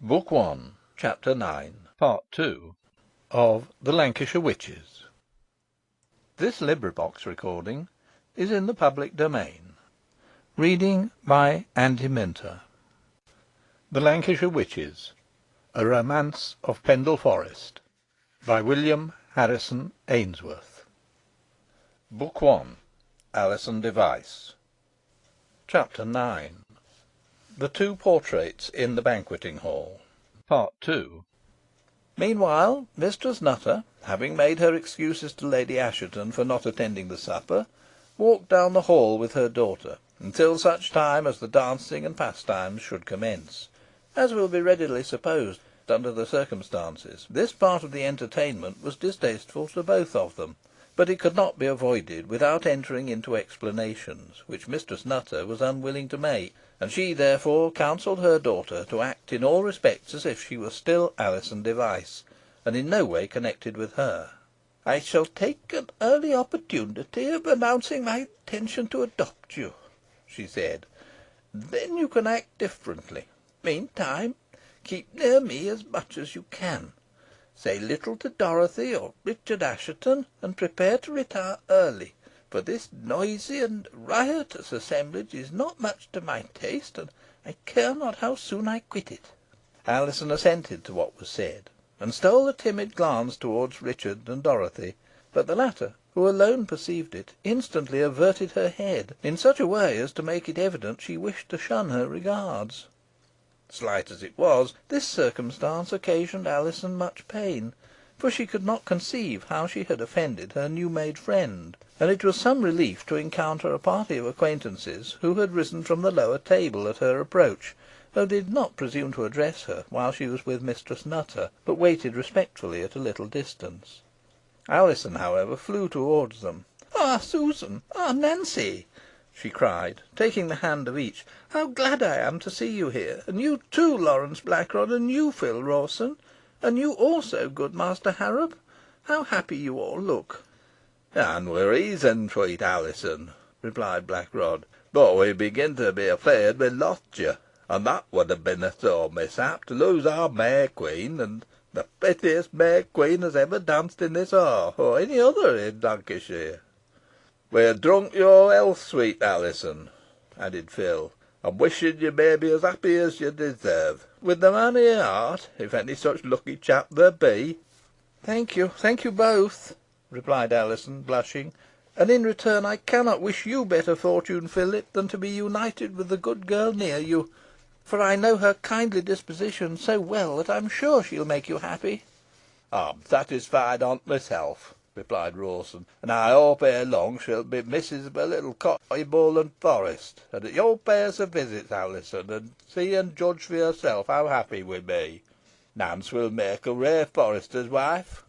Book One, Chapter 9, Part 2 of The Lancashire Witches. This recording is in the public domain. Reading by Andy Minter. The Lancashire Witches, A Romance of Pendle Forest, by William Harrison Ainsworth. Book One, Alison Device. Chapter 9. The Two Portraits in the Banqueting Hall. Part 2. Meanwhile, Mistress Nutter, having made her excuses to Lady Assheton for not attending the supper, walked down the hall with her daughter, until such time as the dancing and pastimes should commence. As will be readily supposed, under the circumstances, this part of the entertainment was distasteful to both of them, but it could not be avoided without entering into explanations, which Mistress Nutter was unwilling to make, and she therefore counselled her daughter to act in all respects as if she were still Alison Device, and in no way connected with her. "I shall take an early opportunity of announcing my intention to adopt you," she said. "Then you can act differently. Meantime, keep near me as much as you can. Say little to Dorothy or Richard Assheton, and prepare to retire early, for this noisy and riotous assemblage is not much to my taste, and I care not how soon I quit it." Alizon assented to what was said, and stole a timid glance towards Richard and Dorothy, but the latter, who alone perceived it, instantly averted her head, in such a way as to make it evident she wished to shun her regards. Slight as it was, this circumstance occasioned Alizon much pain, for she could not conceive how she had offended her new-made friend, and it was some relief to encounter a party of acquaintances who had risen from the lower table at her approach, though they did not presume to address her while she was with Mistress Nutter, but waited respectfully at a little distance. Alizon, however, flew towards them. "Ah, Susan! Ah, Nancy!" she cried, taking the hand of each. "How glad I am to see you here, and you too, Lawrence Blackrod, and you, Phil Rawson, and you also, good Master Harrop. How happy you all look!" "And wi' reason, sweet Alizon," replied Blackrod; "boh we begin to be afeared we've lost you, and that would ha' been a sore mishap, to lose our May Queen, and the prettiest May Queen as ever danced in this hall, or any other in Lancashire." "We ha' drunk your health, sweet Alizon," added Phil, "and wishin' you may be as happy as you deserve, with the man o' your heart, if any such lucky chap there be." Thank you both," replied Alizon, blushing; "and in return I cannot wish you better fortune, Philip, than to be united with the good girl near you, for I know her kindly disposition so well that I am sure she will make you happy." "I'm satisfied on't myself," replied Rawson, "and I hope ere long she'll be missus of a little cottage i' Bowland Forest, and that you'll pay us a visit, Alizon, and see and judge for yourself how happy we be. Nance will make a rare forester's wife."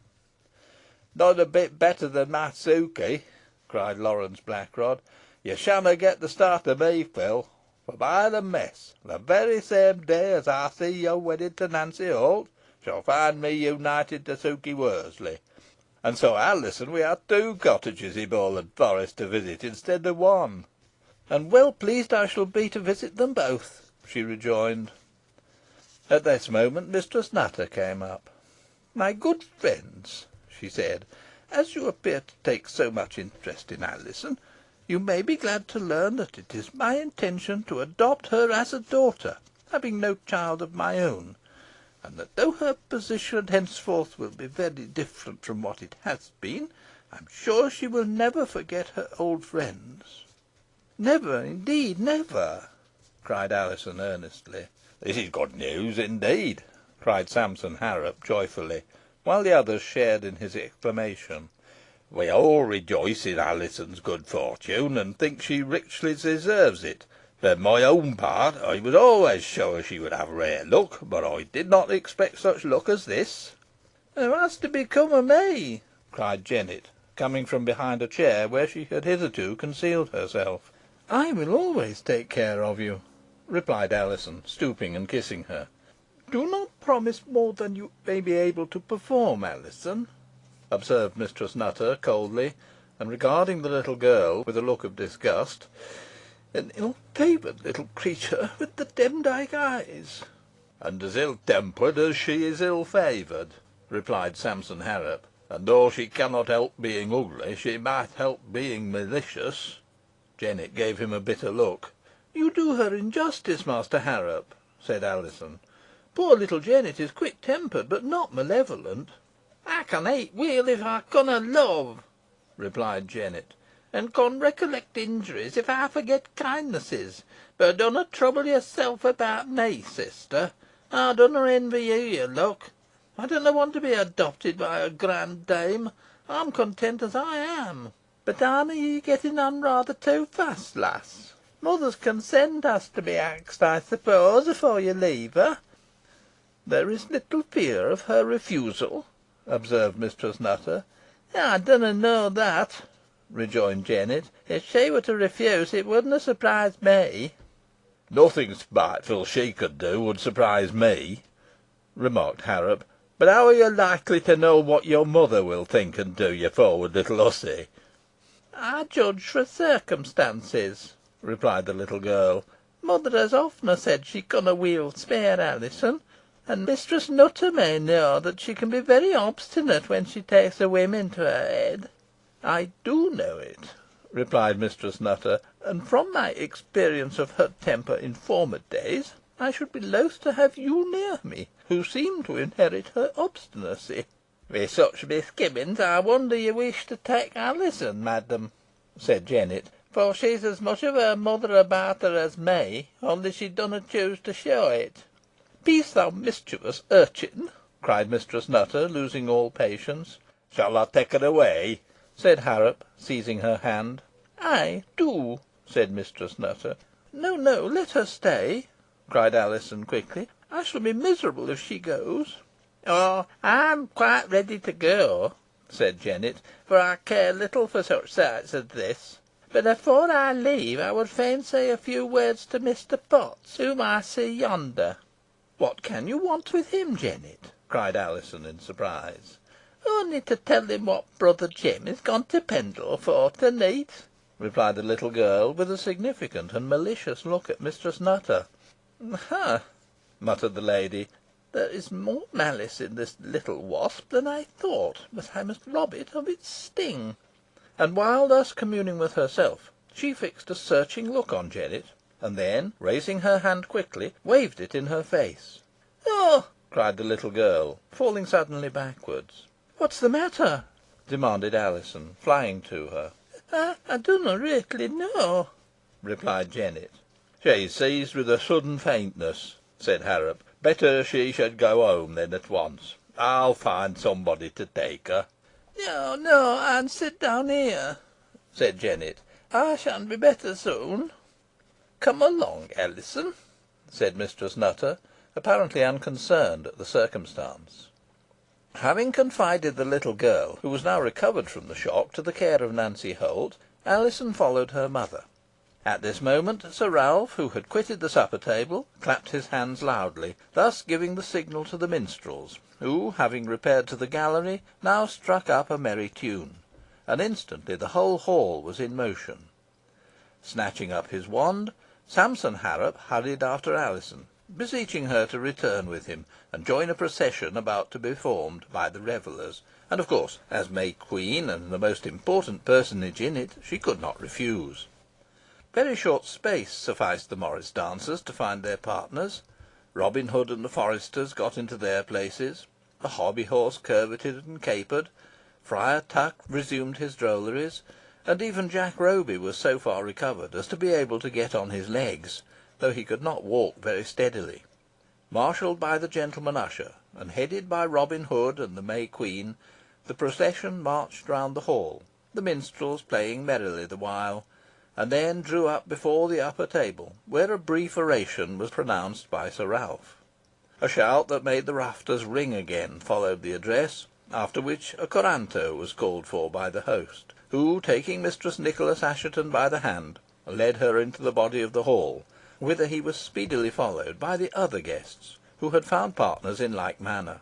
"Not a bit better than my Sukey," cried Lawrence Blackrod. "You shanna get the start of me, Phil, for by the mess, the very same day as I see you wedded to Nancy Holt, shall find me united to Sukey Worseley. And so, Alizon, we have two cottages in Bowland Forest to visit instead of one." "And well pleased I shall be to visit them both," she rejoined. At this moment Mistress Nutter came up. "My good friends," she said, "as you appear to take so much interest in Alizon, you may be glad to learn that it is my intention to adopt her as a daughter, having no child of my own, and that though her position henceforth will be very different from what it has been, I am sure she will never forget her old friends." "Never, indeed, never!" cried Alizon, earnestly. "This is good news, indeed," cried Sampson Harrop, joyfully, while the others shared in his exclamation. "We all rejoice in Alizon's good fortune, and think she richly deserves it. For my own part, I was always sure she would have rare luck, but I did not expect such luck as this." "And what's to become of me?" cried Jennet, coming from behind a chair, where she had hitherto concealed herself. "I will always take care of you," replied Alizon, stooping and kissing her. "Do not promise more than you may be able to perform, Alizon," observed Mistress Nutter, coldly, and regarding the little girl with a look of disgust. "An ill favoured little creature with the Demdike eyes." "And as ill-tempered as she is ill-favoured," replied Sampson Harrop; "and though she cannot help being ugly, she might help being malicious." Jennet gave him a bitter look. "You do her injustice, Master Harrop," said Alizon. "Poor little Jennet is quick tempered, but not malevolent." "Ey con hate weel if ey conna love," replied Jennet, "an con recollect injuries if ey forget kindnesses. Boh dunna trouble yourself about me, sister. Ey dunna envy you your luck. Ey dunna want to be adopted by a grand dame. Ey'm content as ey am. Boh arna ye getting on rayther too fast, lass? Mother's consent has to be axed, ey suppose, afore you leave her." "There is little fear of her refusal," observed Mistress Nutter. "Ey dunna know that," rejoined Jennet. "If she were to refuse, it wadna surprise me." "Nothing spiteful she could do would surprise me," remarked Harrop. "But how are you likely to know what your mother will think and do, you forward little hussy?" "I judge fro circumstances," replied the little girl. "Mother has often said she conna weel spare Alizon, and Mistress Nutter may know that she can be very obstinate when she takes a whim into her head." "I do know it," replied Mistress Nutter; "and from my experience of her temper in former days, I should be loth to have you near me, who seem to inherit her obstinacy." "Wi' such misgivings, ey wonder ye wish to tak Alizon, madam," said Jennet, "for she's as much of her mother about her as me, only she dunna choose to show it." "Peace, thou mischievous urchin," cried Mistress Nutter, losing all patience. "Shall I take her away?" said Harrop, seizing her hand. "Ay, do," said Mistress Nutter. "No, no, let her stay," cried Alizon, quickly. "I shall be miserable if she goes." "Oh, ey'm quite ready to go," said Jennet, "for I care little for such sights as this. But afore I leave, I would fain say a few words to Mr. Potts, whom I see yonder." "What can you want with him, Jennet?" cried Alizon, in surprise. "Only to tell him what brother Jem is gone to Pendle for to neet," replied the little girl, with a significant and malicious look at Mistress Nutter. "Ha!" muttered the lady, "there is more malice in this little wasp than I thought, but I must rob it of its sting." And while thus communing with herself, she fixed a searching look on Jennet, and then, raising her hand quickly, waved it in her face. "Oh!" cried the little girl, falling suddenly backwards. "What's the matter?" demanded Alizon, flying to her. "I dunna reetly know," replied Jennet. "She's seized with a sudden faintness," said Harrop. "Better she should go home, then, at once. I'll find somebody to take her." "No, no, ey'n sit down here," said Jennet. "Ey shan be better soon." "Come along, Alizon," said Mistress Nutter, apparently unconcerned at the circumstance. Having confided the little girl, who was now recovered from the shock, to the care of Nancy Holt, Alizon followed her mother. At this moment, Sir Ralph, who had quitted the supper table, clapped his hands loudly, thus giving the signal to the minstrels, who, having repaired to the gallery, now struck up a merry tune, and instantly the whole hall was in motion. Snatching up his wand, Sampson Harrop hurried after Alizon, beseeching her to return with him, and join a procession about to be formed by the revellers, and, of course, as May Queen, and the most important personage in it, she could not refuse. Very short space sufficed the morris dancers to find their partners. Robin Hood and the foresters got into their places. The hobby horse curveted and capered. Friar Tuck resumed his drolleries, and even Jack Roby was so far recovered as to be able to get on his legs, though he could not walk very steadily. Marshalled by the gentleman usher, and headed by Robin Hood and the May Queen, the procession marched round the hall, the minstrels playing merrily the while, and then drew up before the upper table, where a brief oration was pronounced by Sir Ralph. A shout that made the rafters ring again followed the address, after which a coranto was called for by the host, who, taking Mistress Nicholas Assheton by the hand, led her into the body of the hall, whither he was speedily followed by the other guests, who had found partners in like manner.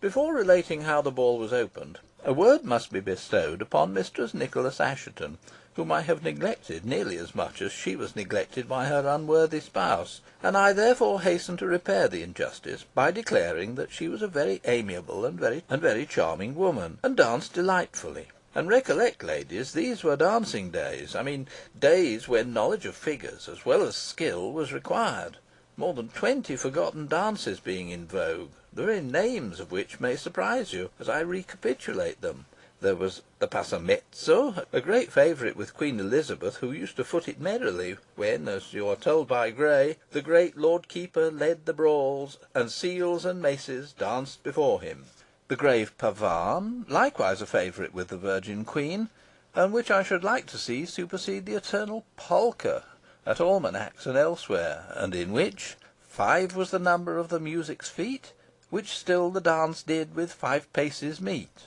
Before relating how the ball was opened, a word must be bestowed upon Mistress Nicholas Assheton, whom I have neglected nearly as much as she was neglected by her unworthy spouse, and I therefore hasten to repair the injustice by declaring that she was a very amiable and very charming woman, and danced delightfully. And recollect, ladies, these were dancing days. I mean, days when knowledge of figures as well as skill was required. More than 20 forgotten dances being in vogue, the very names of which may surprise you, as I recapitulate them. There was the passamezzo, a great favourite with Queen Elizabeth, who used to foot it merrily, when, as you are told by Gray, the great Lord Keeper led the brawls, and seals and maces danced before him. The grave pavane, likewise a favourite with the Virgin Queen, and which I should like to see supersede the eternal polka at almanacs and elsewhere, and in which 5 was the number of the music's feet, which still the dance did with 5 paces meet.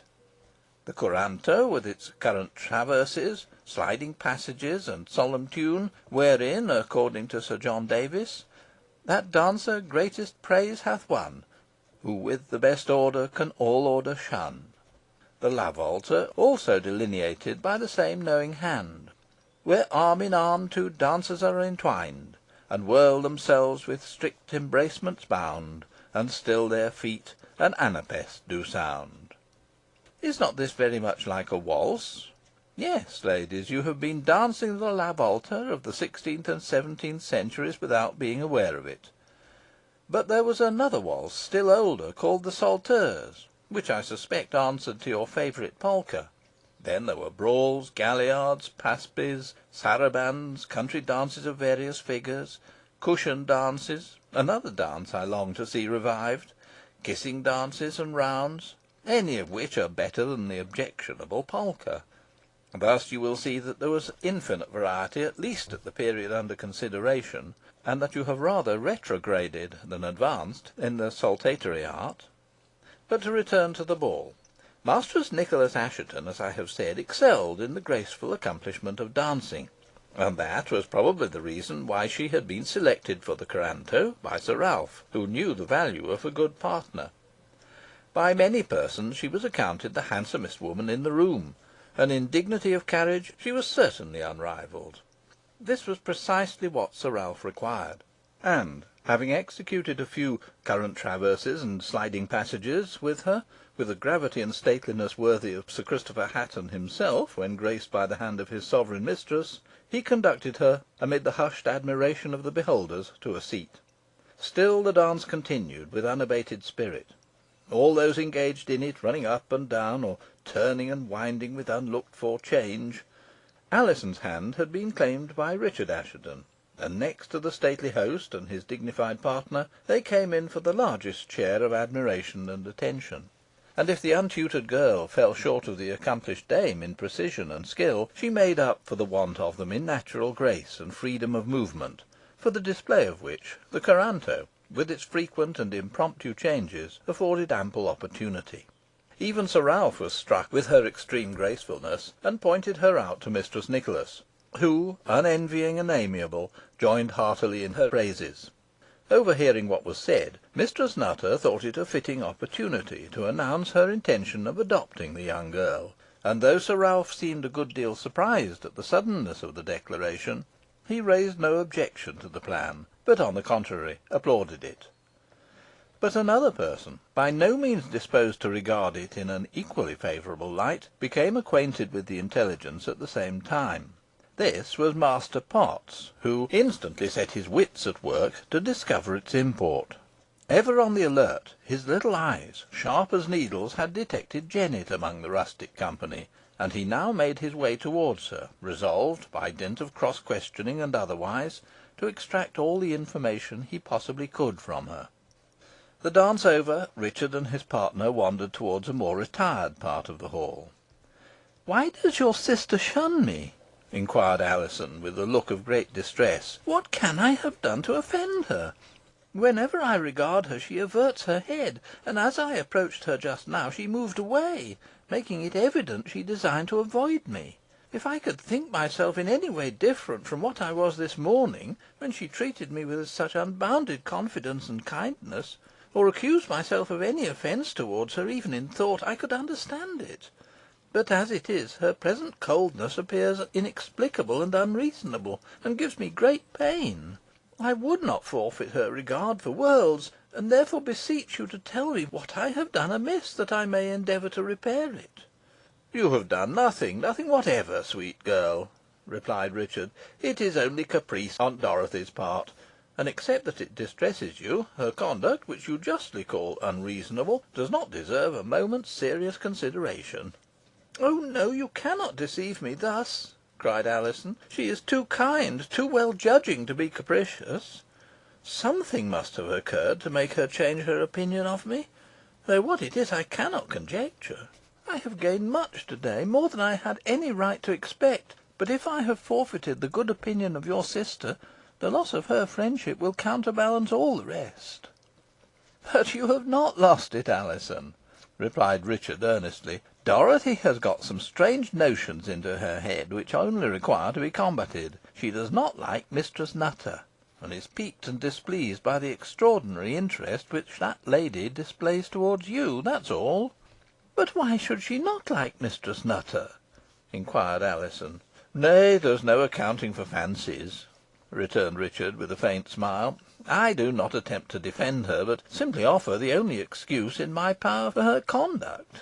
The coranto, with its current traverses, sliding passages, and solemn tune, wherein, according to Sir John Davis, that dancer greatest praise hath won, who with the best order can all order shun. The lavolta, also delineated by the same knowing hand, where arm in arm 2 dancers are entwined, and whirl themselves with strict embracements bound, and still their feet an anapest do sound. Is not this very much like a waltz? Yes, ladies, you have been dancing the lavolta of the 16th and 17th centuries without being aware of it. But there was another waltz, still older, called the sauteuse, which I suspect answered to your favourite polka. Then there were brawls, galliards, paspes, sarabands, country dances of various figures, cushion dances, another dance I long to see revived, kissing dances and rounds, any of which are better than the objectionable polka. Thus you will see that there was infinite variety, at least at the period under consideration, and that you have rather retrograded than advanced in the saltatory art. But to return to the ball. Mistress Nicholas Assheton, as I have said, excelled in the graceful accomplishment of dancing, and that was probably the reason why she had been selected for the coranto by Sir Ralph, who knew the value of a good partner. By many persons she was accounted the handsomest woman in the room, and in dignity of carriage she was certainly unrivalled. This was precisely what Sir Ralph required, and, having executed a few current traverses and sliding passages with her, with a gravity and stateliness worthy of Sir Christopher Hatton himself, when graced by the hand of his sovereign mistress, he conducted her, amid the hushed admiration of the beholders, to a seat. Still the dance continued with unabated spirit, all those engaged in it running up and down, or turning and winding with unlooked for change. Alizon's hand had been claimed by Richard Assheton, and next to the stately host and his dignified partner, they came in for the largest share of admiration and attention. And if the untutored girl fell short of the accomplished dame in precision and skill, she made up for the want of them in natural grace and freedom of movement, for the display of which the coranto, with its frequent and impromptu changes, afforded ample opportunity. Even Sir Ralph was struck with her extreme gracefulness, and pointed her out to Mistress Nicholas, who, unenvying and amiable, joined heartily in her praises. Overhearing what was said, Mistress Nutter thought it a fitting opportunity to announce her intention of adopting the young girl, and though Sir Ralph seemed a good deal surprised at the suddenness of the declaration, he raised no objection to the plan, but, on the contrary, applauded it. But another person, by no means disposed to regard it in an equally favourable light, became acquainted with the intelligence at the same time. This was Master Potts, who instantly set his wits at work to discover its import. Ever on the alert, his little eyes, sharp as needles, had detected Jennet among the rustic company, and he now made his way towards her, resolved, by dint of cross-questioning and otherwise, to extract all the information he possibly could from her. The dance over, Richard and his partner wandered towards a more retired part of the hall. "Why does your sister shun me?" inquired Alizon, with a look of great distress. "What can I have done to offend her? Whenever I regard her she averts her head, and as I approached her just now she moved away, making it evident she designed to avoid me. If I could think myself in any way different from what I was this morning, when she treated me with such unbounded confidence and kindness, or accuse myself of any offence towards her, even in thought, I could understand it. But as it is, her present coldness appears inexplicable and unreasonable, and gives me great pain. I would not forfeit her regard for worlds, and therefore beseech you to tell me what I have done amiss, that I may endeavour to repair it." "You have done nothing, nothing whatever, sweet girl," replied Richard. "It is only caprice on Dorothy's part, and, except that it distresses you, her conduct, which you justly call unreasonable, does not deserve a moment's serious consideration." "Oh no, you cannot deceive me thus," cried Alizon. "She is too kind, too well judging to be capricious. Something must have occurred to make her change her opinion of me, though what it is I cannot conjecture. I have gained much to day, more than I had any right to expect; but if I have forfeited the good opinion of your sister, the loss of her friendship will counterbalance all the rest." "But you have not lost it, Alizon," replied Richard, earnestly. "Dorothy has got some strange notions into her head, which only require to be combated. She does not like Mistress Nutter, and is piqued and displeased by the extraordinary interest which that lady displays towards you, that's all." "But why should she not like Mistress Nutter?" inquired Alizon. "Nay, there's no accounting for fancies," returned Richard, with a faint smile. "I do not attempt to defend her, but simply offer the only excuse in my power for her conduct."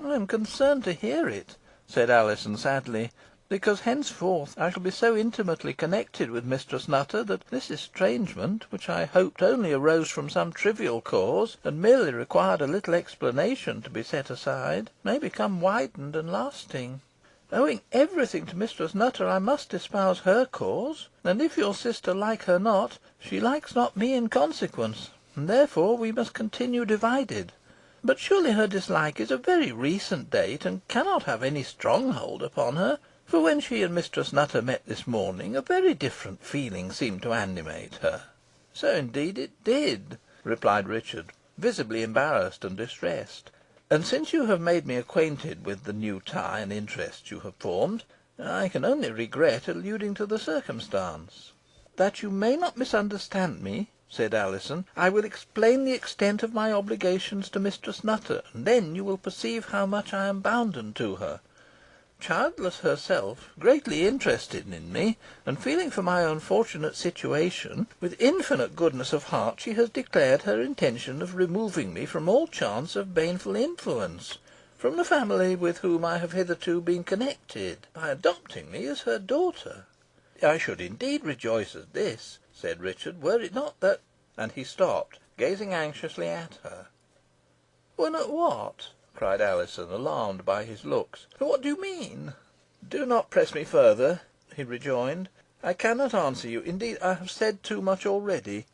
"I am concerned to hear it," said Alizon, sadly, "because henceforth I shall be so intimately connected with Mistress Nutter, that this estrangement, which I hoped only arose from some trivial cause, and merely required a little explanation to be set aside, may become widened and lasting. Owing every thing to Mistress Nutter, I must espouse her cause, and if your sister like her not, she likes not me in consequence, and therefore we must continue divided. But surely her dislike is of very recent date, and cannot have any strong hold upon her, for when she and Mistress Nutter met this morning, a very different feeling seemed to animate her." "So indeed it did," replied Richard, visibly embarrassed and distressed; "and since you have made me acquainted with the new tie and interest you have formed, I can only regret alluding to the circumstance." "That you may not misunderstand me," said Alizon, "I will explain the extent of my obligations to Mistress Nutter, and then you will perceive how much I am bounden to her. Childless herself, greatly interested in me, and feeling for my unfortunate situation, with infinite goodness of heart she has declared her intention of removing me from all chance of baneful influence, from the family with whom I have hitherto been connected, by adopting me as her daughter. I should indeed rejoice at this," said Richard, "were it not that—" and he stopped, gazing anxiously at her. "When at what?" cried Alizon, alarmed by his looks. "What do you mean?" "Do not press me further," he rejoined. "I cannot answer you. Indeed, I have said too much already."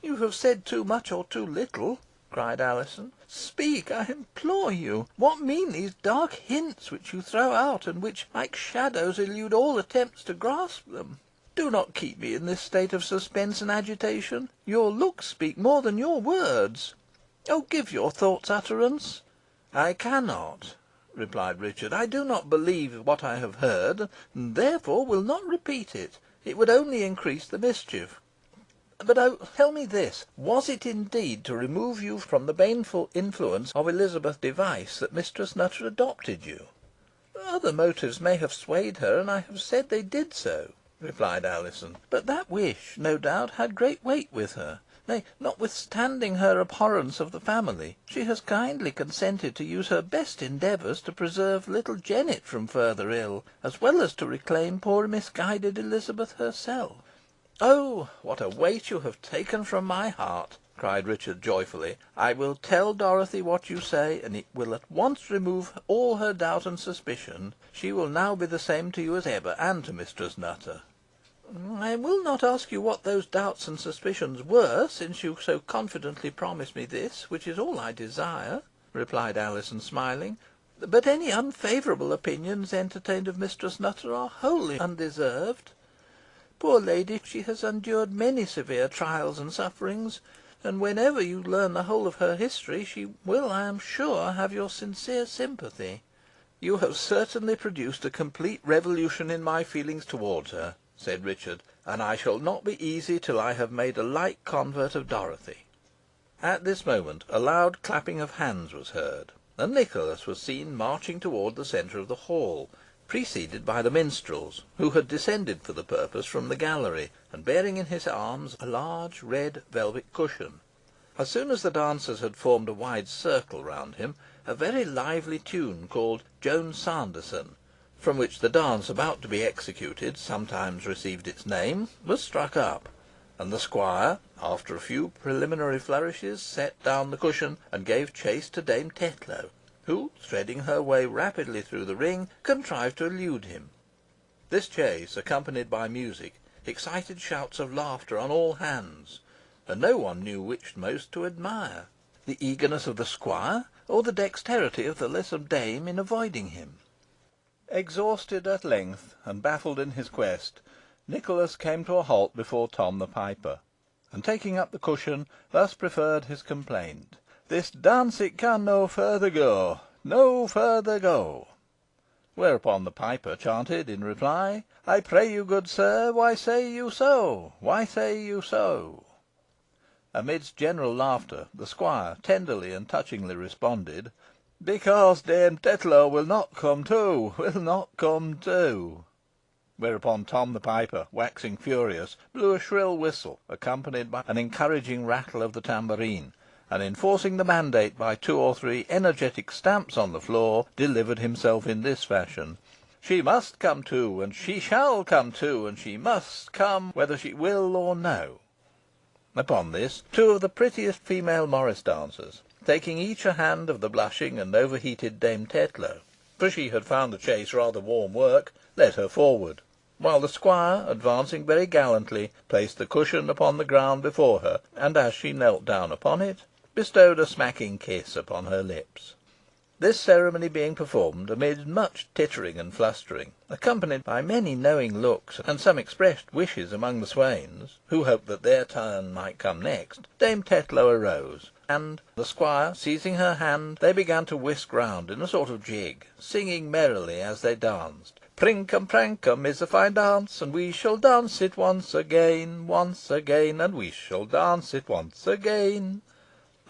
"You have said too much or too little," cried Alizon. "Speak, I implore you. What mean these dark hints which you throw out, and which, like shadows, elude all attempts to grasp them? Do not keep me in this state of suspense and agitation. Your looks speak more than your words. Oh, give your thoughts utterance." "I cannot," replied Richard. "I do not believe what I have heard, and therefore will not repeat it. It would only increase the mischief. But oh, tell me this. Was it indeed to remove you from the baneful influence of Elizabeth Device that Mistress Nutter adopted you?" "Other motives may have swayed her, and I have said they did so," replied Alizon; "but that wish, no doubt, had great weight with her. Nay, notwithstanding her abhorrence of the family, she has kindly consented to use her best endeavours to preserve little Jennet from further ill, as well as to reclaim poor misguided Elizabeth herself." "Oh! what a weight you have taken from my heart!" cried Richard, joyfully. "I will tell Dorothy what you say, and it will at once remove all her doubt and suspicion. She will now be the same to you as ever, and to Mistress Nutter." "I will not ask you what those doubts and suspicions were, since you so confidently promise me this, which is all I desire," replied Alizon, smiling; "but any unfavourable opinions entertained of Mistress Nutter are wholly undeserved. Poor lady, she has endured many severe trials and sufferings, and whenever you learn the whole of her history, she will, I am sure, have your sincere sympathy." "You have certainly produced a complete revolution in my feelings towards her," said Richard, "and I shall not be easy till I have made a like convert of Dorothy." At this moment a loud clapping of hands was heard. and Nicholas was seen marching toward the centre of the hall, preceded by the minstrels, who had descended for the purpose from the gallery, and bearing in his arms a large red velvet cushion. As soon as the dancers had formed a wide circle round him, a very lively tune, called Joan Sanderson, from which the dance about to be executed sometimes received its name, was struck up, and the squire, after a few preliminary flourishes, set down the cushion, and gave chase to Dame Tetlow, who, threading her way rapidly through the ring, contrived to elude him. This chase, accompanied by music, excited shouts of laughter on all hands, and no one knew which most to admire, the eagerness of the squire, or the dexterity of the lissom dame in avoiding him. Exhausted at length, and baffled in his quest, Nicholas came to a halt before Tom the piper, and taking up the cushion, thus preferred his complaint: "This dance it can no further go, no further go." Whereupon the piper chanted in reply: "I pray you, good sir, why say you so? Why say you so?" Amidst general laughter, the squire tenderly and touchingly responded: "Because Dame Tetlow will not come too, will not come too." Whereupon Tom the piper, waxing furious, blew a shrill whistle, accompanied by an encouraging rattle of the tambourine, and, enforcing the mandate by 2 or 3 energetic stamps on the floor, delivered himself in this fashion: "She must come too, and she shall come too, and she must come whether she will or no." Upon this, 2 of the prettiest female morris dancers, taking each a hand of the blushing and overheated Dame Tetlow, for she had found the chase rather warm work, led her forward, while the squire, advancing very gallantly, placed the cushion upon the ground before her, and, as she knelt down upon it, bestowed a smacking kiss upon her lips. This ceremony being performed amid much tittering and flustering, accompanied by many knowing looks and some expressed wishes among the swains, who hoped that their turn might come next, Dame Tetlow arose, and, the squire seizing her hand, they began to whisk round in a sort of jig, singing merrily as they danced: "Prinkum prankum is a fine dance, and we shall dance it once again, and we shall dance it once again."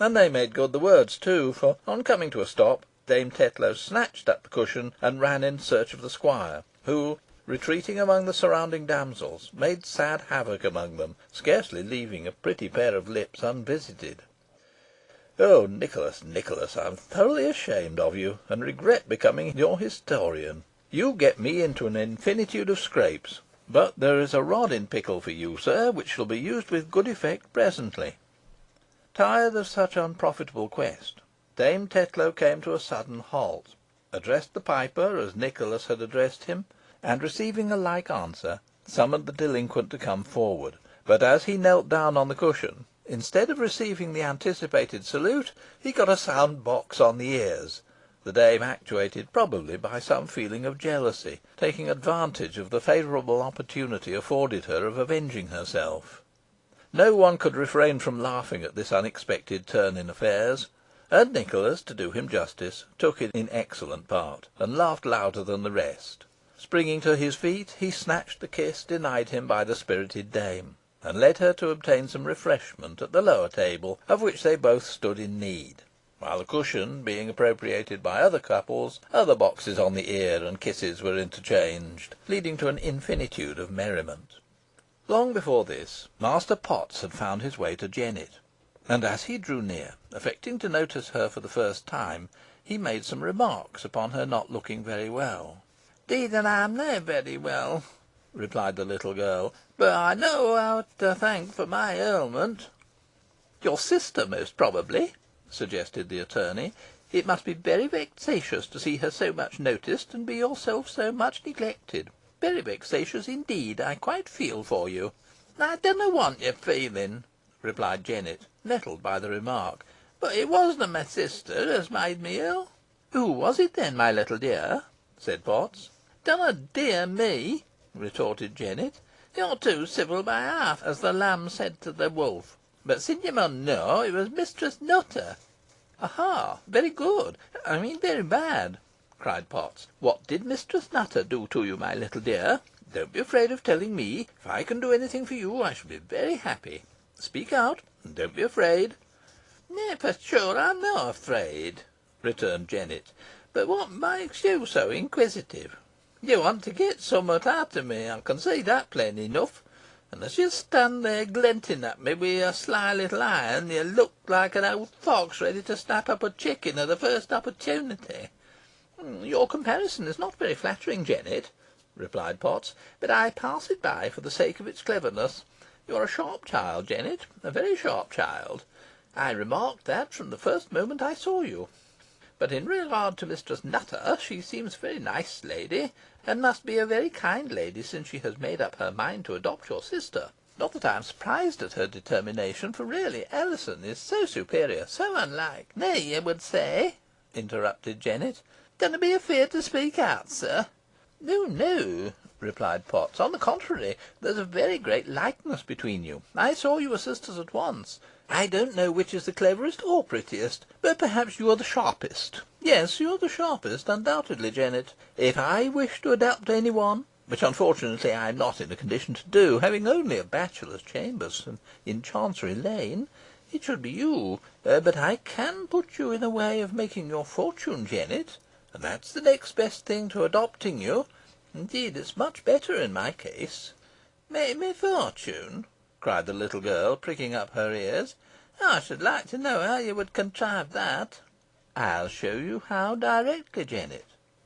And they made good the words too, for, on coming to a stop, Dame Tetlow snatched up the cushion and ran in search of the squire, who, retreating among the surrounding damsels, made sad havoc among them, scarcely leaving a pretty pair of lips unvisited. Oh, Nicholas, Nicholas, I am thoroughly ashamed of you, and regret becoming your historian. You get me into an infinitude of scrapes, but there is a rod in pickle for you, sir, which shall be used with good effect presently." Tired of such unprofitable quest, Dame Tetlow came to a sudden halt, addressed the piper as Nicholas had addressed him, and, receiving a like answer, summoned the delinquent to come forward; but as he knelt down on the cushion, instead of receiving the anticipated salute, he got a sound box on the ears, the dame actuated probably by some feeling of jealousy, taking advantage of the favourable opportunity afforded her of avenging herself. No one could refrain from laughing at this unexpected turn in affairs, and Nicholas, to do him justice, took it in excellent part, and laughed louder than the rest. Springing to his feet, he snatched the kiss denied him by the spirited dame, and led her to obtain some refreshment at the lower table, of which they both stood in need, while the cushion being appropriated by other couples, other boxes on the ear and kisses were interchanged, leading to an infinitude of merriment. Long before this, Master Potts had found his way to Jennet, and as he drew near, affecting to notice her for the first time, he made some remarks upon her not looking very well. "'Deed an ey'm na very well," replied the little girl, "but I know how to thank for my ailment." "Your sister, most probably," suggested the attorney. "It must be very vexatious to see her so much noticed, and be yourself so much neglected. Very vexatious indeed. I quite feel for you." "I dunna want your feeling," replied Jennet, nettled by the remark, "but it wasna my sister as made me ill." "Who was it then, my little dear?" said Potts. "Dunna dear me," retorted Jennet. "You're too civil by half, as the lamb said to the wolf. But sin you mun know, it was Mistress Nutter." "Aha! Very good I mean very bad," cried Potts. "What did Mistress Nutter do to you, my little dear? Don't be afraid of telling me. If I can do anything for you, I shall be very happy. Speak out, and don't be afraid." "Nay, for sure, I'm not afraid," returned Jennet. "But what makes you so inquisitive? You want to get summat out of me, I can see that plain enough. And as you stand there glinting at me with your sly little eye, and you look like an old fox ready to snap up a chicken at the first opportunity." "Your comparison is not very flattering, Jennet," replied Potts, "but I pass it by for the sake of its cleverness. You are a sharp child, Jennet, a very sharp child. I remarked that from the first moment I saw you. But in regard to Mistress Nutter, she seems a very nice lady, and must be a very kind lady, since she has made up her mind to adopt your sister. Not that I am surprised at her determination, for really Alizon is so superior, so unlike" "Nay, you would say," interrupted Jennet. "Dunna be afeard to speak out, sir." "No, no," replied Potts. "On the contrary, there's a very great likeness between you. I saw you were sisters at once. I don't know which is the cleverest or prettiest, but perhaps you are the sharpest. Yes, you are the sharpest, undoubtedly, Jennet. If I wish to adopt any one, which unfortunately I am not in a condition to do, having only a bachelor's chambers in Chancery Lane, it should be you. But I can put you in a way of making your fortune, Jennet, and that's the next best thing to adopting you. Indeed, it's much better in my case." "Make me fortune!" cried the little girl, pricking up her ears. "I should like to know how you would contrive that." "I'll show you how directly, Jennet,"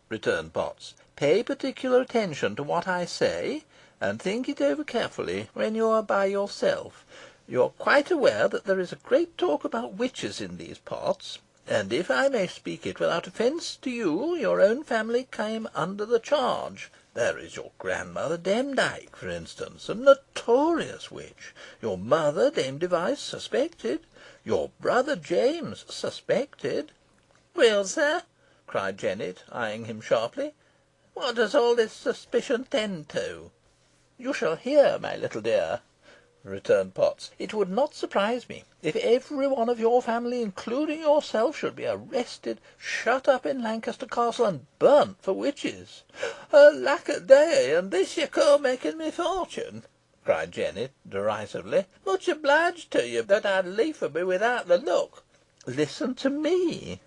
returned Potts. "Pay particular attention to what I say, and think it over carefully when you are by yourself. You are quite aware that there is a great talk about witches in these parts, and if I may speak it without offence to you, your own family came under the charge. There is your grandmother, Demdike, for instance, a notorious witch. Your mother, Dame Device, suspected. Your brother James, suspected." "Weel, sir," cried Jennet, eyeing him sharply, "what does all this suspicion tend to?" "You shall hear, my little dear," returned Potts. "It would not surprise me if every one of your family, including yourself, should be arrested, shut up in Lancaster Castle, and burnt for witches." "Alack a day! and this you call making me fortune!" cried Jennet, derisively. "Much obliged to you, but I'd liefer be without the luck." "Listen to me,"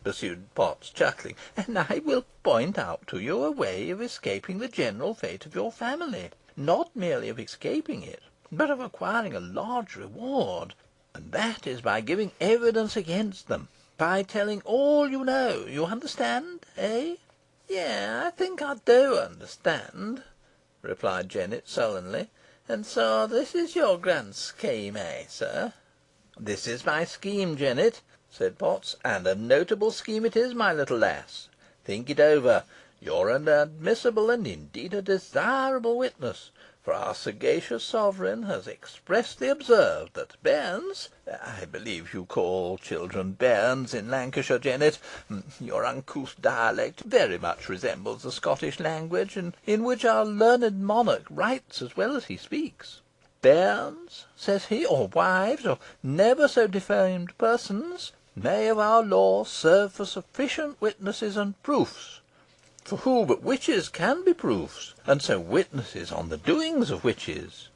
pursued Potts, chuckling, "and I will point out to you a way of escaping the general fate of your family. Not merely of escaping it, but of acquiring a large reward, and that is by giving evidence against them, by telling all you know. You understand, eh?" "Yeigh, I think I do understand," replied Jennet, sullenly. "And so this is your grand scheme, eh, sir?" "This is my scheme, Jennet," said Potts, "and a notable scheme it is, my little lass. Think it over. You are an admissible, and indeed a desirable witness, for our sagacious sovereign has expressly observed that bairns I believe you call children bairns in Lancashire, Jennet. Your uncouth dialect very much resembles the Scottish language, in which our learned monarch writes as well as he speaks. Bairns, says he, or wives, or never so defamed persons, may of our law serve for sufficient witnesses and proofs. For who but witches can be proofs, and so witnesses on the doings of witches?"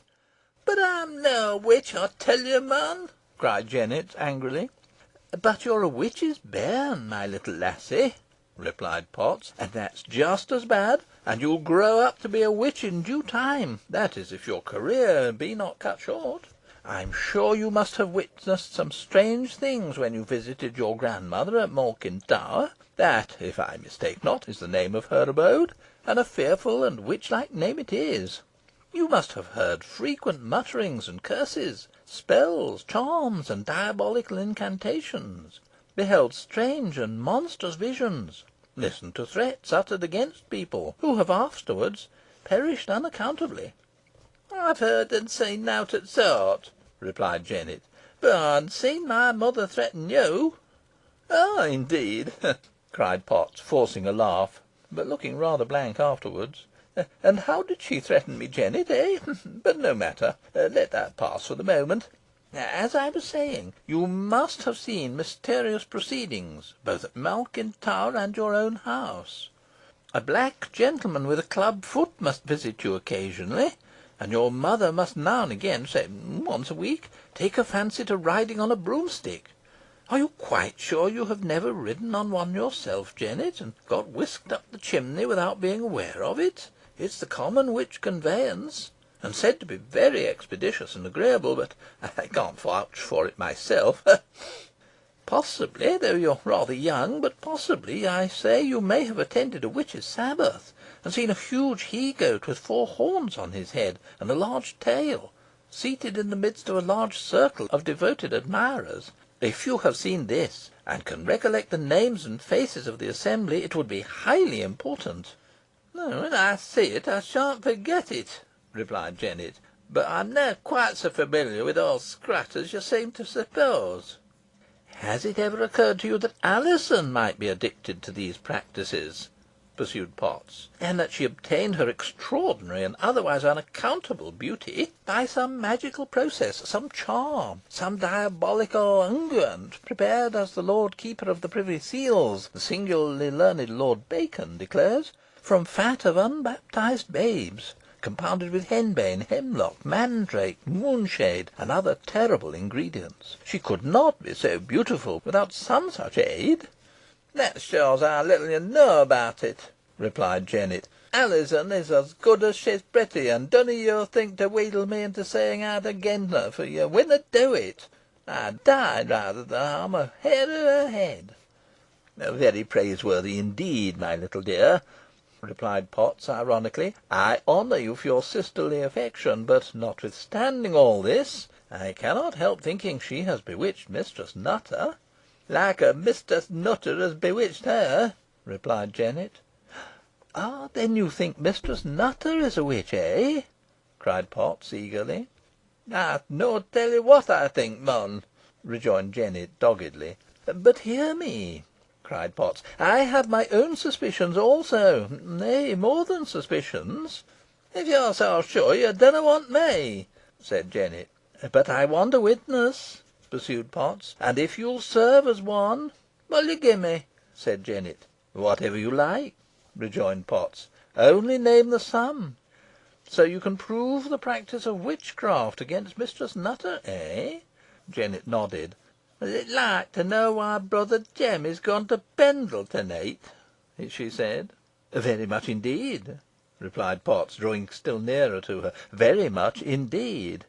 "But I'm no witch, I tell you, man," cried Jennet, angrily. "But you're a witch's bairn, my little lassie," replied Potts, "and that's just as bad, and you'll grow up to be a witch in due time, that is, if your career be not cut short. I'm sure you must have witnessed some strange things when you visited your grandmother at Malkin Tower. That, if I mistake not, is the name of her abode, and a fearful and witch-like name it is. You must have heard frequent mutterings and curses, spells, charms, and diabolical incantations, beheld strange and monstrous visions, listened to threats uttered against people, who have afterwards perished unaccountably." "I've heard and seen nowt o' the sort," replied Jennet, "boh ey'n seen my mother threaten you." "Ah, indeed!" cried Potts, forcing a laugh, but looking rather blank afterwards. "And how did she threaten me, Jennet, eh? But no matter. Let that pass for the moment. As I was saying, you must have seen mysterious proceedings, both at Malkin Tower and your own house. A black gentleman with a club foot must visit you occasionally, and your mother must now and again, say once a week, take a fancy to riding on a broomstick. Are you quite sure you have never ridden on one yourself, Jennet, and got whisked up the chimney without being aware of it? It's the common witch conveyance, and said to be very expeditious and agreeable, but I can't vouch for it myself. Possibly, though you're rather young, but possibly, I say, you may have attended a witch's sabbath, and seen a huge he-goat with 4 horns on his head, and a large tail, seated in the midst of a large circle of devoted admirers. If you have seen this, and can recollect the names and faces of the assembly, it would be highly important." "When I see it, I shan't forget it," replied Jennet; "but I'm not quite so familiar with old Scrat as you seem to suppose." "Has it ever occurred to you that Alizon might be addicted to these practices?" pursued Potts, "and that she obtained her extraordinary and otherwise unaccountable beauty by some magical process, some charm, some diabolical unguent, prepared, as the Lord Keeper of the Privy Seals, the singularly learned Lord Bacon, declares, from fat of unbaptised babes, compounded with henbane, hemlock, mandrake, moonshade, and other terrible ingredients? She could not be so beautiful without some such aid." "That shows how little you know about it," replied Jennet. "Alizon is as good as she's pretty, and dunna you think to wheedle me into saying aught again her, for you winna do it. I'd die rather than harm a hair of her head." "Very praiseworthy indeed, my little dear," replied Potts, ironically. "I honour you for your sisterly affection, but, notwithstanding all this, I cannot help thinking she has bewitched Mistress Nutter." "Like as Mistress Nutter has bewitched her," replied Jennet. "Ah, then you think Mistress Nutter is a witch, eh?" cried Potts, eagerly. "I no tell you what I think, mun," rejoined Jennet, doggedly. "But hear me," cried Potts. "I have my own suspicions also nay, more than suspicions." "If you're so sure, you dunna want me," said Jennet. "But I want a witness," pursued Potts, "and if you'll serve as one." "What'll you gi' me?" said Jennet. "Whatever you like," rejoined Potts. "Only name the sum. So you can prove the practice of witchcraft against Mistress Nutter, eh?" Jennet nodded. "Is it like to know why brother Jem is gone to Pendle to neet?" she said. "Very much indeed," replied Potts, drawing still nearer to her. "Very much indeed."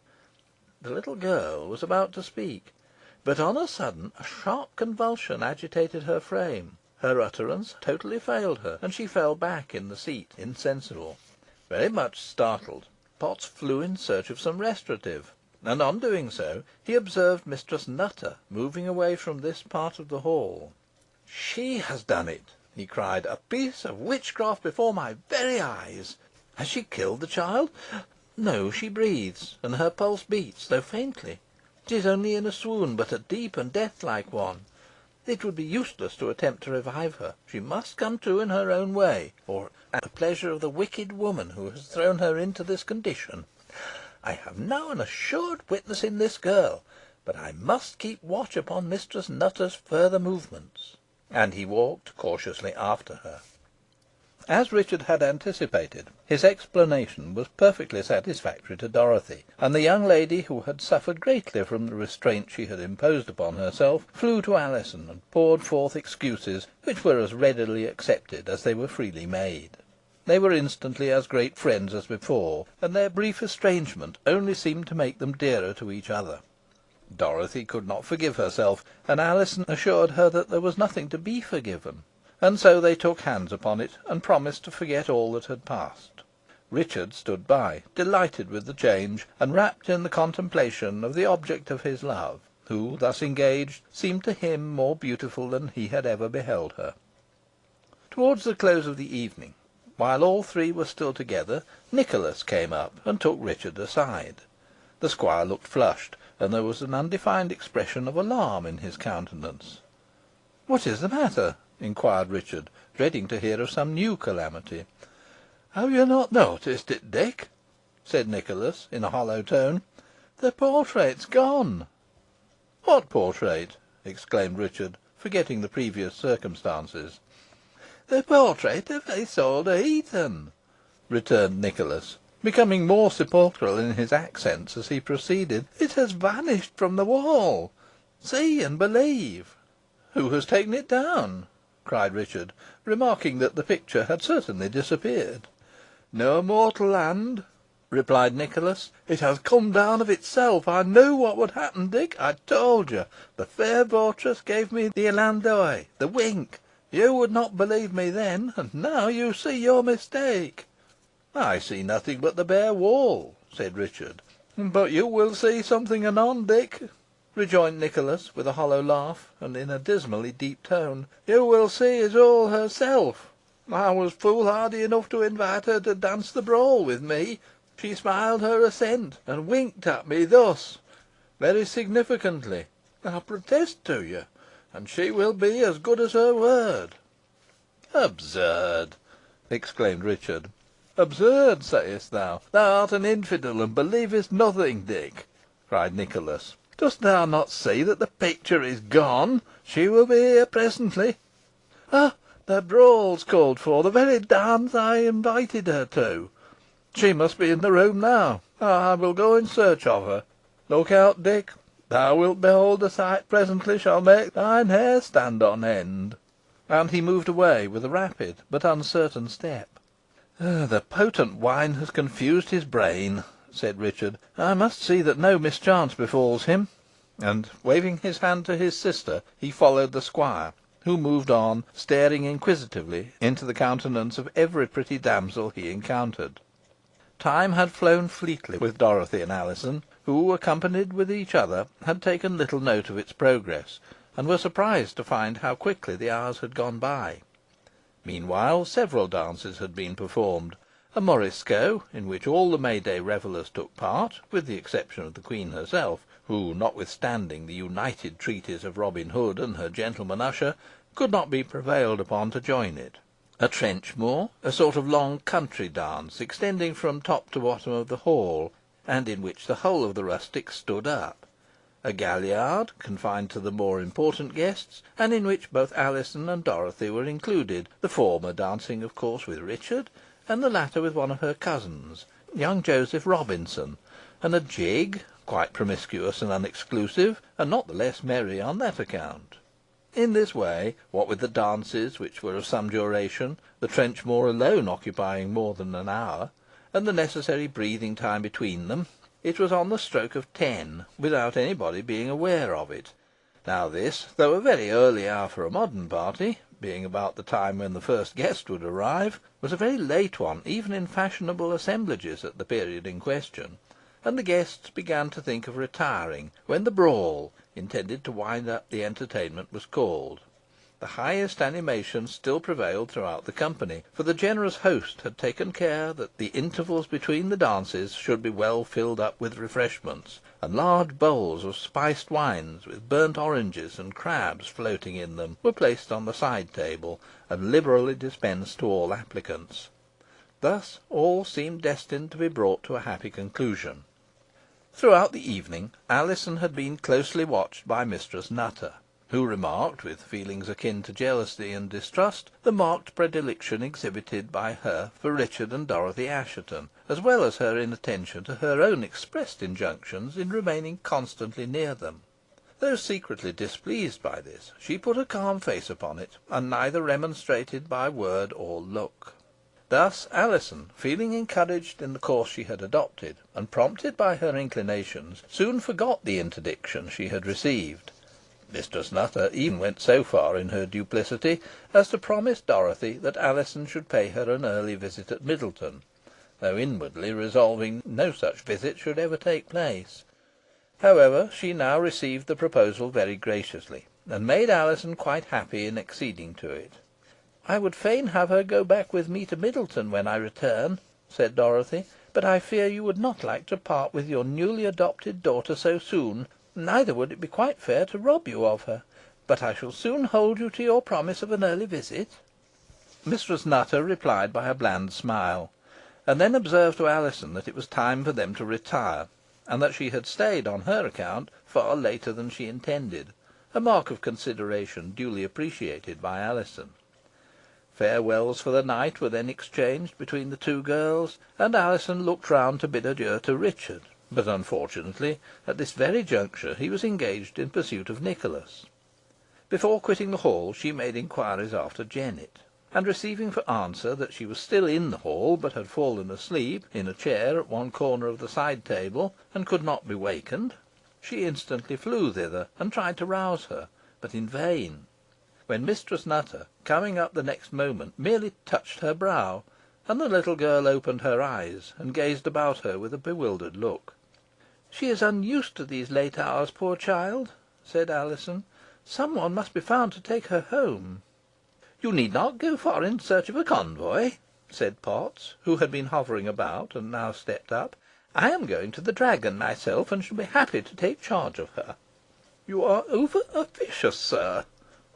The little girl was about to speak, but on a sudden a sharp convulsion agitated her frame. Her utterance totally failed her, and she fell back in the seat insensible. Very much startled, Potts flew in search of some restorative, and on doing so, he observed Mistress Nutter moving away from this part of the hall. "She has done it," he cried; "a piece of witchcraft before my very eyes. Has she killed the child? No, she breathes, and her pulse beats, though faintly. She is only in a swoon, but a deep and death-like one. It would be useless to attempt to revive her. She must come to in her own way, or at the pleasure of the wicked woman who has thrown her into this condition. I have now an assured witness in this girl, but I must keep watch upon Mistress Nutter's further movements." And he walked cautiously after her. As Richard had anticipated, his explanation was perfectly satisfactory to Dorothy, and the young lady, who had suffered greatly from the restraint she had imposed upon herself, flew to Alizon, and poured forth excuses which were as readily accepted as they were freely made. They were instantly as great friends as before, and their brief estrangement only seemed to make them dearer to each other. Dorothy could not forgive herself, and Alizon assured her that there was nothing to be forgiven, and so they took hands upon it, and promised to forget all that had passed. Richard stood by, delighted with the change, and wrapt in the contemplation of the object of his love, who, thus engaged, seemed to him more beautiful than he had ever beheld her. Towards the close of the evening, while all three were still together, Nicholas came up and took Richard aside. The squire looked flushed, and there was an undefined expression of alarm in his countenance. "What is the matter?" inquired Richard, dreading to hear of some new calamity. "Have you not noticed it, Dick?" said Nicholas, in a hollow tone. "The portrait's gone." "What portrait?" exclaimed Richard, forgetting the previous circumstances. "The portrait of Isole de Heton," returned Nicholas, becoming more sepulchral in his accents as he proceeded. "It has vanished from the wall. See and believe." "Who has taken it down?" cried Richard, remarking that the picture had certainly disappeared. "No mortal hand," replied Nicholas. "It has come down of itself. I knew what would happen, Dick. I told you. The fair votaress gave me the elan d'oeil, the wink. You would not believe me then, and now you see your mistake." "I see nothing but the bare wall," said Richard. "But you will see something anon, Dick," rejoined Nicholas, with a hollow laugh, and in a dismally deep tone. "You will see Isole herself. I was foolhardy enough to invite her to dance the brawl with me. She smiled her assent, and winked at me thus, very significantly, I protest to you, and she will be as good as her word." "Absurd!" exclaimed Richard. "Absurd, sayest thou? Thou art an infidel, and believest nothing, Dick," cried Nicholas. "Dost thou not see that the picture is gone? She will be here presently. Ah! the brawl's called for, the very dance I invited her to. She must be in the room now. I will go in search of her. Look out, Dick. Thou wilt behold a sight presently shall make thine hair stand on end." And he moved away with a rapid but uncertain step. "The potent wine has confused his brain," said Richard. "I must see that no mischance befalls him." And, waving his hand to his sister, he followed the squire, who moved on, staring inquisitively into the countenance of every pretty damsel he encountered. Time had flown fleetly with Dorothy and Alizon, who, accompanied with each other, had taken little note of its progress, and were surprised to find how quickly the hours had gone by. Meanwhile, several dances had been performed. A Morisco, in which all the May Day revellers took part, with the exception of the Queen herself, who, notwithstanding the united treaties of Robin Hood and her gentleman usher, could not be prevailed upon to join it. A Trenchmore, a sort of long country dance, extending from top to bottom of the hall, and in which the whole of the rustics stood up. A Galliard, confined to the more important guests, and in which both Alizon and Dorothy were included, the former dancing, of course, with Richard, and the latter with one of her cousins, young Joseph Robinson, and a jig, quite promiscuous and unexclusive, and not the less merry on that account. In this way, what with the dances, which were of some duration, the Trenchmore alone occupying more than an hour, and the necessary breathing time between them, it was on the stroke of 10, without anybody being aware of it. Now this, though a very early hour for a modern party, being about the time when the first guest would arrive, was a very late one, even in fashionable assemblages at the period in question, and the guests began to think of retiring, when the brawl, intended to wind up the entertainment, was called. The highest animation still prevailed throughout the company, for the generous host had taken care that the intervals between the dances should be well filled up with refreshments, and large bowls of spiced wines, with burnt oranges and crabs floating in them, were placed on the side table, and liberally dispensed to all applicants. Thus all seemed destined to be brought to a happy conclusion. Throughout the evening Alizon had been closely watched by Mistress Nutter, who remarked, with feelings akin to jealousy and distrust, the marked predilection exhibited by her for Richard and Dorothy Assheton, as well as her inattention to her own expressed injunctions in remaining constantly near them. Though secretly displeased by this, she put a calm face upon it, and neither remonstrated by word or look. Thus Alizon, feeling encouraged in the course she had adopted, and prompted by her inclinations, soon forgot the interdiction she had received. Mistress Nutter even went so far in her duplicity as to promise Dorothy that Alizon should pay her an early visit at Middleton, though inwardly resolving no such visit should ever take place. However, she now received the proposal very graciously, and made Alizon quite happy in acceding to it. "I would fain have her go back with me to Middleton when I return," said Dorothy, "but I fear you would not like to part with your newly adopted daughter so soon, neither would it be quite fair to rob you of her. But I shall soon hold you to your promise of an early visit." Mistress Nutter replied by a bland smile, and then observed to Alizon that it was time for them to retire, and that she had stayed, on her account, far later than she intended, a mark of consideration duly appreciated by Alizon. Farewells for the night were then exchanged between the two girls, and Alizon looked round to bid adieu to Richard, But unfortunately, at this very juncture, he was engaged in pursuit of Nicholas. Before quitting the hall, she made inquiries after Jennet, and receiving for answer that she was still in the hall, but had fallen asleep in a chair at one corner of the side table, and could not be wakened, she instantly flew thither, and tried to rouse her, but in vain, when Mistress Nutter, coming up the next moment, merely touched her brow, and the little girl opened her eyes, and gazed about her with a bewildered look. "She is unused to these late hours, poor child," said Alizon. "Some one must be found to take her home." "You need not go far in search of a convoy," said Potts, who had been hovering about, and now stepped up. "I am going to the Dragon myself, and shall be happy to take charge of her." "You are over officious, sir,"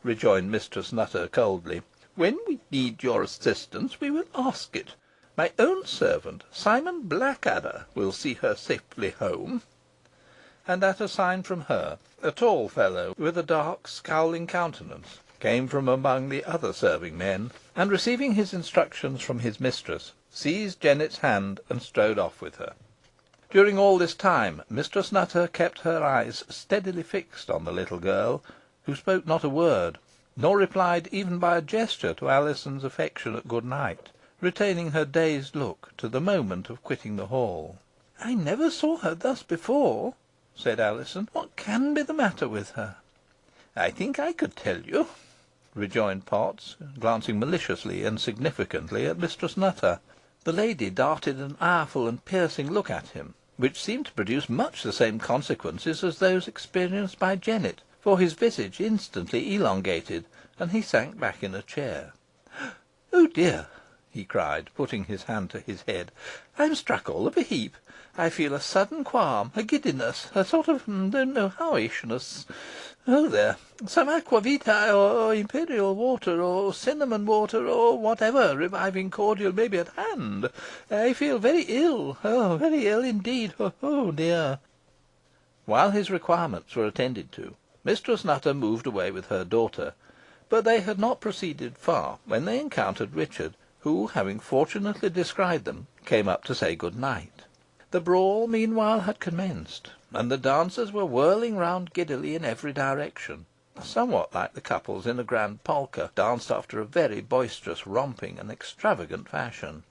rejoined Mistress Nutter, coldly. "When we need your assistance, we will ask it. My own servant, Simon Blackadder, will see her safely home." And at a sign from her, a tall fellow, with a dark scowling countenance, came from among the other serving men, and, receiving his instructions from his mistress, seized Jennet's hand and strode off with her. During all this time, Mistress Nutter kept her eyes steadily fixed on the little girl, who spoke not a word, nor replied even by a gesture to Alizon's affectionate good night, retaining her dazed look to the moment of quitting the hall. "I never saw her thus before," said Alizon. "What can be the matter with her?" "I think I could tell you," rejoined Potts, glancing maliciously and significantly at Mistress Nutter. The lady darted an ireful and piercing look at him, which seemed to produce much the same consequences as those experienced by Jennet, for his visage instantly elongated, and he sank back in a chair. "Oh dear!" he cried, putting his hand to his head. "I am struck all of a heap. I feel a sudden qualm, a giddiness, a sort of don't know howishness. Oh, there! Some aqua vitae, or imperial water, or cinnamon water, or whatever reviving cordial may be at hand. I feel very ill. Oh, very ill indeed. Oh, dear!" While his requirements were attended to, Mistress Nutter moved away with her daughter, but they had not proceeded far when they encountered Richard, who, having fortunately descried them, came up to say good night. The brawl meanwhile had commenced, and the dancers were whirling round giddily in every direction, somewhat like the couples in a grand polka, danced after a very boisterous, romping, and extravagant fashion.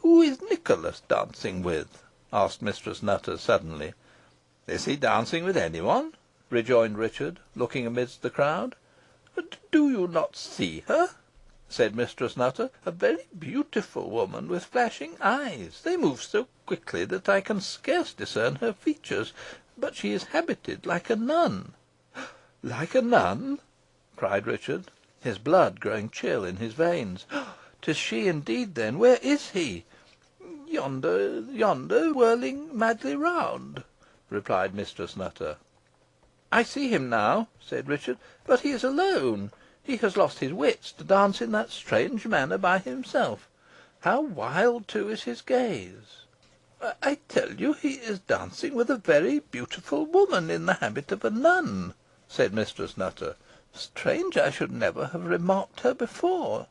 "Who is Nicholas dancing with?" asked Mistress Nutter, suddenly. "Is he dancing with any one?" rejoined Richard, looking amidst the crowd. "Do you not see her?" said Mistress Nutter. "A very beautiful woman, with flashing eyes. They move so quickly that I can scarce discern her features, but she is habited like a nun." "Like a nun!" cried Richard, his blood growing chill in his veins. "'Tis she indeed, then. Where is he?" "Yonder, whirling madly round," replied Mistress Nutter. "I see him now," said Richard, "but he is alone. He has lost his wits to dance in that strange manner by himself. How wild, too, is his gaze! I tell you he is dancing with a very beautiful woman in the habit of a nun," said Mistress Nutter. "Strange I should never have remarked her before.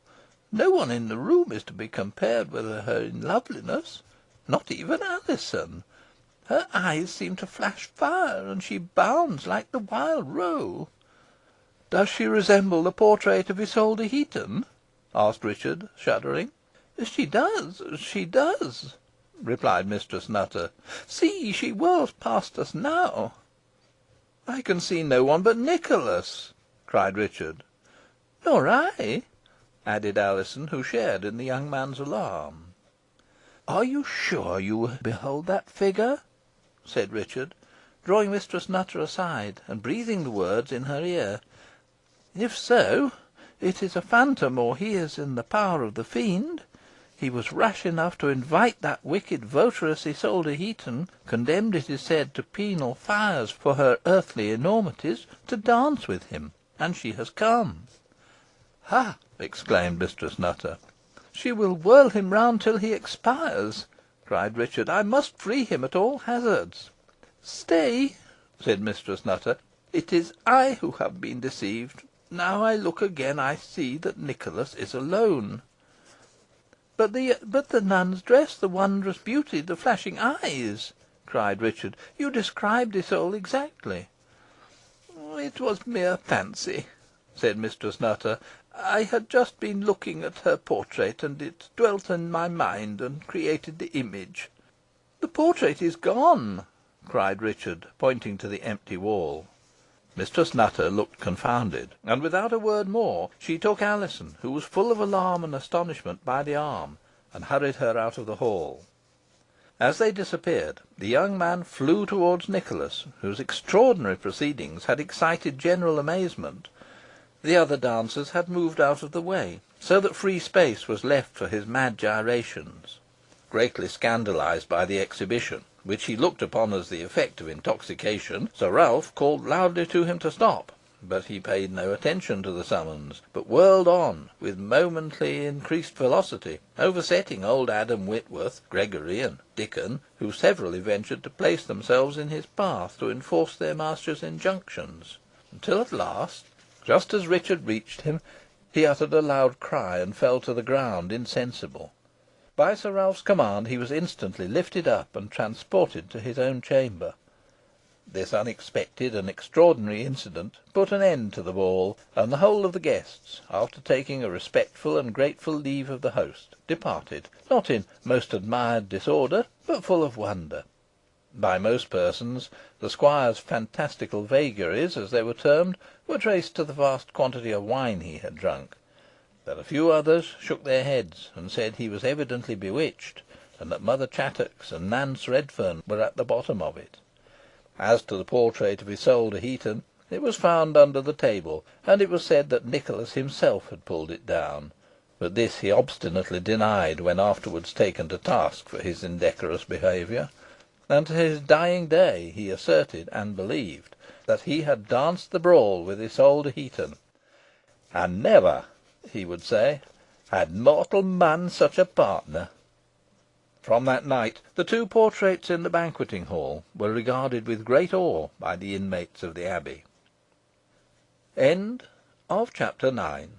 No one in the room is to be compared with her in loveliness, not even Alizon. Her eyes seem to flash fire, and she bounds like the wild roe." "Does she resemble the portrait of Isole de Heton?" asked Richard, shuddering. "She does, she does," replied Mistress Nutter. "See, she whirls past us now." "I can see no one but Nicholas," cried Richard. "Nor I," added Alizon, who shared in the young man's alarm. "Are you sure you behold that figure?" said Richard, drawing Mistress Nutter aside, and breathing the words in her ear. "If so, it is a phantom, or he is in the power of the Fiend. He was rash enough to invite that wicked votaress Isole de Heton, condemned, it is said, to penal fires for her earthly enormities, to dance with him, and she has come." "Ha!" exclaimed Mistress Nutter. "She will whirl him round till he expires," cried Richard. "I must free him at all hazards." "Stay," said Mistress Nutter. "It is I who have been deceived. Now I look again, I see that Nicholas is alone." "But the nun's dress, the wondrous beauty, the flashing eyes!" cried Richard. "You described Isole exactly." "It was mere fancy," said Mistress Nutter. "I had just been looking at her portrait, and it dwelt in my mind, and created the image." "The portrait is gone," cried Richard, pointing to the empty wall. Mistress Nutter looked confounded, and without a word more she took Alizon, who was full of alarm and astonishment, by the arm, and hurried her out of the hall. As they disappeared, the young man flew towards Nicholas, whose extraordinary proceedings had excited general amazement. The other dancers had moved out of the way, so that free space was left for his mad gyrations. Greatly scandalised by the exhibition, which he looked upon as the effect of intoxication, Sir Ralph called loudly to him to stop, but he paid no attention to the summons, but whirled on with momently increased velocity, oversetting old Adam Whitworth, Gregory, and Dickon, who severally ventured to place themselves in his path to enforce their master's injunctions, until at last, just as Richard reached him, he uttered a loud cry, and fell to the ground insensible. By Sir Ralph's command he was instantly lifted up and transported to his own chamber. This unexpected and extraordinary incident put an end to the ball, and the whole of the guests, after taking a respectful and grateful leave of the host, departed, not in most admired disorder, but full of wonder. By most persons, the squire's fantastical vagaries, as they were termed, were traced to the vast quantity of wine he had drunk, but a few others shook their heads, and said he was evidently bewitched, and that Mother Chattox and Nance Redferne were at the bottom of it. As to the portrait of Isole de Heton, it was found under the table, and it was said that Nicholas himself had pulled it down, but this he obstinately denied when afterwards taken to task for his indecorous behaviour, and to his dying day he asserted and believed that he had danced the brawl with Isole de Heton, "and never," he would say, "had mortal man such a partner." From that night the two portraits in the banqueting hall were regarded with great awe by the inmates of the Abbey. CHAPTER X.